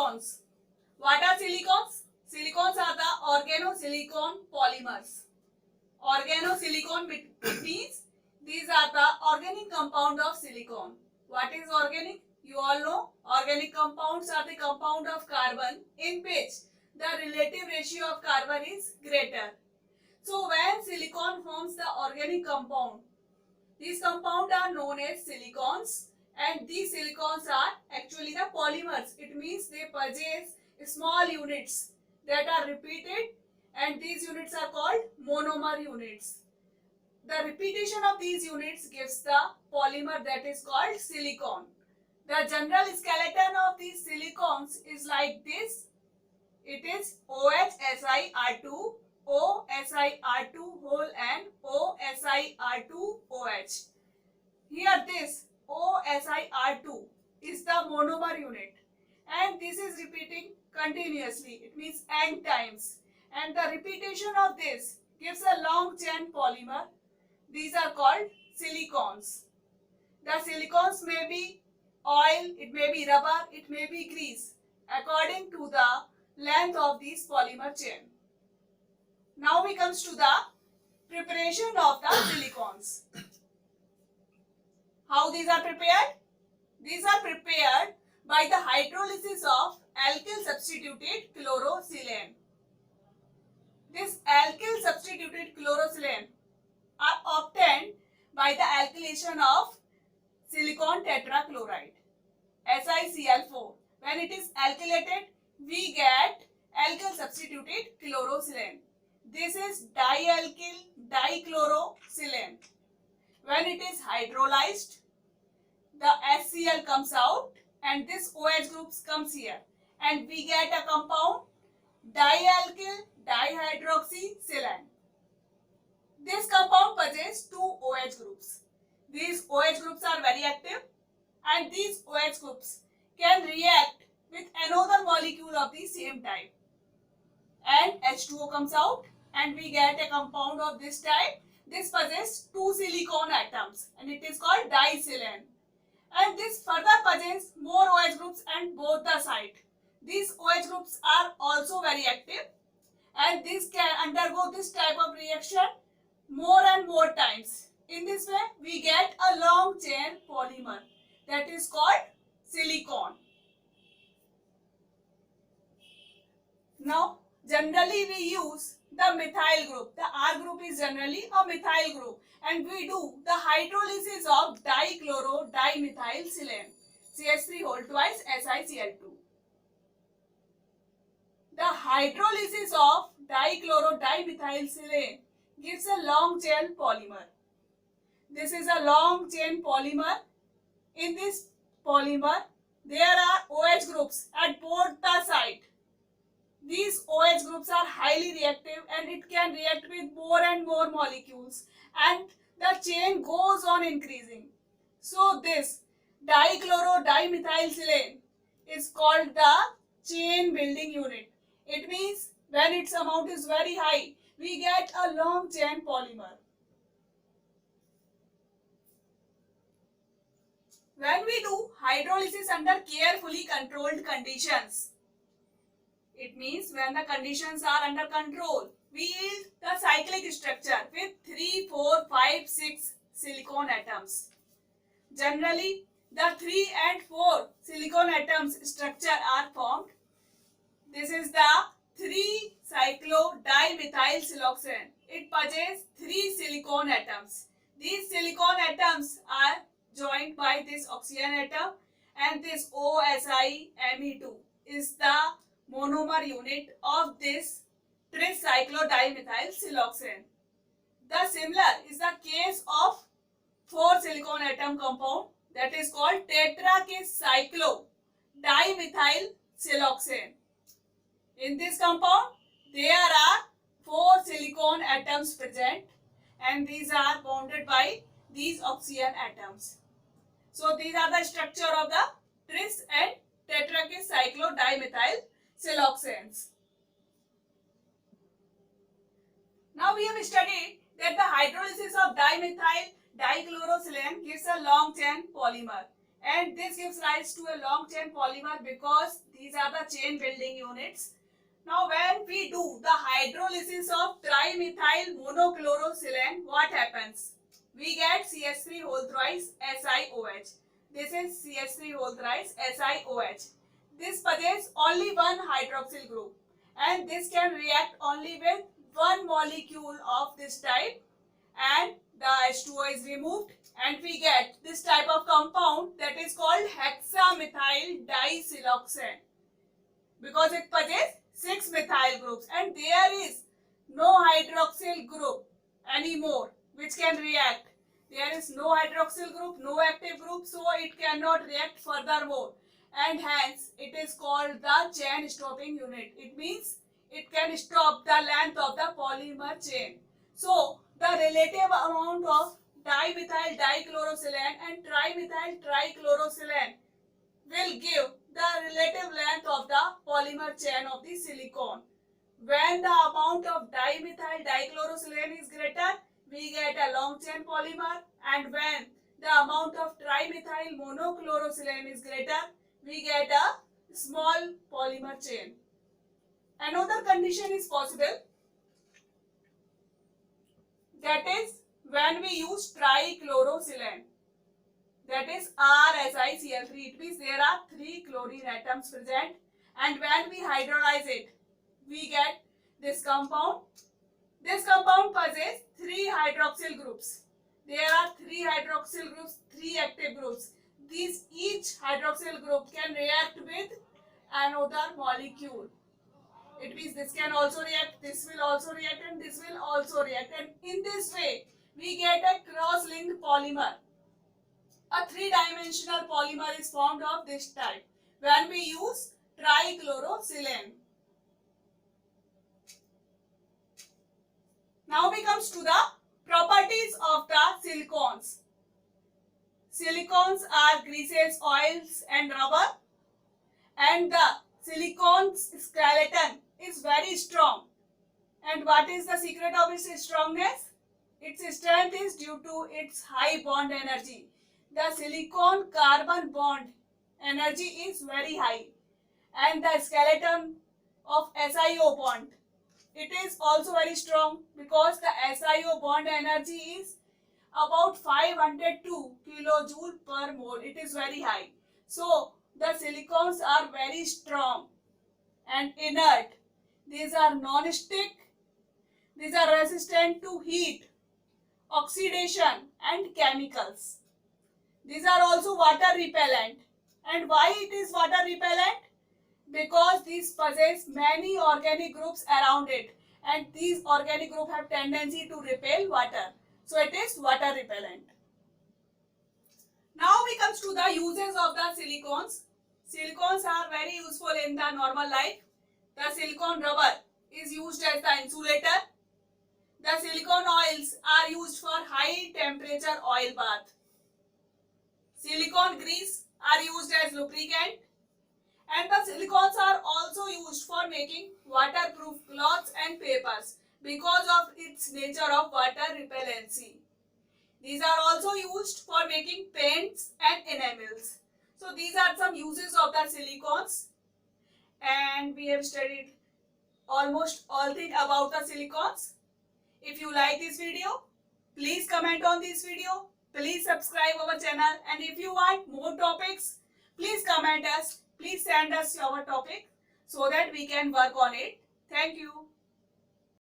Silicons. What are silicons? Silicons are the organosilicon polymers. Organosilicon means these are the organic compound of silicon. What is organic? You all know organic compounds are the compound of carbon in which the relative ratio of carbon is greater. So when silicon forms the organic compound, these compounds are known as silicons, and these silicons are actually the polymers. It means they possess small units that are repeated, and these units are called monomer units. The repetition of these units gives the polymer that is called silicon. The general skeleton of these silicons is like this. It is OHSiR2, OSiR2 whole and OSiR2OH. Here this OSiR2 is the monomer unit, and this is repeating continuously. It means n times, and the repetition of this gives a long chain polymer. These are called silicons. The silicons may be oil, it may be rubber, it may be grease according to the length of this polymer chain. Now we comes to the preparation of the silicons. How these are prepared? These are prepared by the hydrolysis of alkyl substituted chlorosilane. This alkyl substituted chlorosilane are obtained by the alkylation of silicon tetrachloride, SiCl4. When it is alkylated, we get alkyl substituted chlorosilane. This is dialkyl dichlorosilane. When it is hydrolyzed, the HCl comes out and this OH group comes here, and we get a compound dialkyl dihydroxysilane. This compound possesses two OH groups. These OH groups are very active, and these OH groups can react with another molecule of the same type, and H2O comes out and we get a compound of this type. This possesses two silicon atoms and it is called disilane. And this further possesses more OH groups and both the side. These OH groups are also very active, and this can undergo this type of reaction more and more times. In this way, we get a long chain polymer that is called silicon. Now, generally we use the methyl group. The R group is generally a methyl group, and we do the hydrolysis of dichloro dimethylsilane, CH3 whole twice SiCl2. The hydrolysis of dichloro dimethylsilane gives a long chain polymer. This is a long chain polymer. In this polymer, there are OH groups at both the sides. These OH groups are highly reactive, and it can react with more and more molecules, and the chain goes on increasing. So this dichloro dimethylsilane is called the chain building unit. It means when its amount is very high, we get a long chain polymer. When we do hydrolysis under carefully controlled conditions, it means when the conditions are under control, we yield the cyclic structure with 3, 4, 5, 6 silicon atoms. Generally, the 3 and 4 silicon atoms structure are formed. This is the 3-cyclodimethylsiloxane. It possesses 3 silicon atoms. These silicon atoms are joined by this oxygen atom, and this OSiMe2 is the monomer unit of this tricyclodimethylsiloxane. The similar is the case of 4 silicon atom compound that is called tetracyclodimethylsiloxane. In this compound, there are 4 silicon atoms present, and these are bounded by these oxygen atoms. So these are the structure of the tris and tetracyclodimethylsiloxanes. Now we have studied that the hydrolysis of dimethyl dichlorosilane gives a long chain polymer. and this gives rise to a long chain polymer because these are the chain building units. Now when we do the hydrolysis of trimethyl monochlorosilane, what happens? We get CH3 whole thrice SiOH. This is CH3 whole thrice SiOH. This possesses only one hydroxyl group and this can react only with one molecule of this type, and the H2O is removed and we get this type of compound that is called hexamethyl disiloxane because it possesses 6 methyl groups and there is no hydroxyl group anymore which can react. There is no hydroxyl group, no active group, so it cannot react furthermore, and hence it is called the chain stopping unit. It means it can stop the length of the polymer chain. So the relative amount of dimethyl dichlorosilane and trimethyl trichlorosilane will give the relative length of the polymer chain of the silicone. When the amount of dimethyl dichlorosilane is greater, we get a long chain polymer, and when the amount of trimethyl monochlorosilane is greater, we get a small polymer chain. Another condition is possible, that is when we use trichlorosilane, that is RSiCl3. It means there are 3 chlorine atoms present, and when we hydrolyze it, we get this compound. This compound possesses 3 hydroxyl groups. There are 3 hydroxyl groups, 3 active groups. Each hydroxyl group can react with another molecule. It means this can also react, this will also react, and this will also react. And in this way, we get a cross-linked polymer. A 3-dimensional polymer is formed of this type when we use trichlorosilane. Now we comes to the properties of the silicones. Silicones are greases, oils and rubber, and the silicone's skeleton is very strong. And what is the secret of its strongness? Its strength is due to its high bond energy. The silicone carbon bond energy is very high, and the skeleton of SiO bond, it is also very strong because the SiO bond energy is about 502 kilojoule per mole. It is very high. So the silicones are very strong and inert. These are non-stick. These are resistant to heat, oxidation and chemicals. These are also water repellent. And why it is water repellent? Because these possess many organic groups around it, and these organic groups have tendency to repel water. So it is water repellent. Now we comes to the uses of the silicones. Silicones are very useful in the normal life. The silicone rubber is used as the insulator. The silicone oils are used for high temperature oil bath. Silicone grease are used as lubricant, and the silicones are also used for making waterproof cloths and papers because of its nature of water repellency. These are also used for making paints and enamels. So these are some uses of the silicones, and we have studied almost all things about the silicones. If you like this video, please comment on this video. Please subscribe our channel, and if you want more topics, please comment us. Please send us your topic so that we can work on it. Thank you.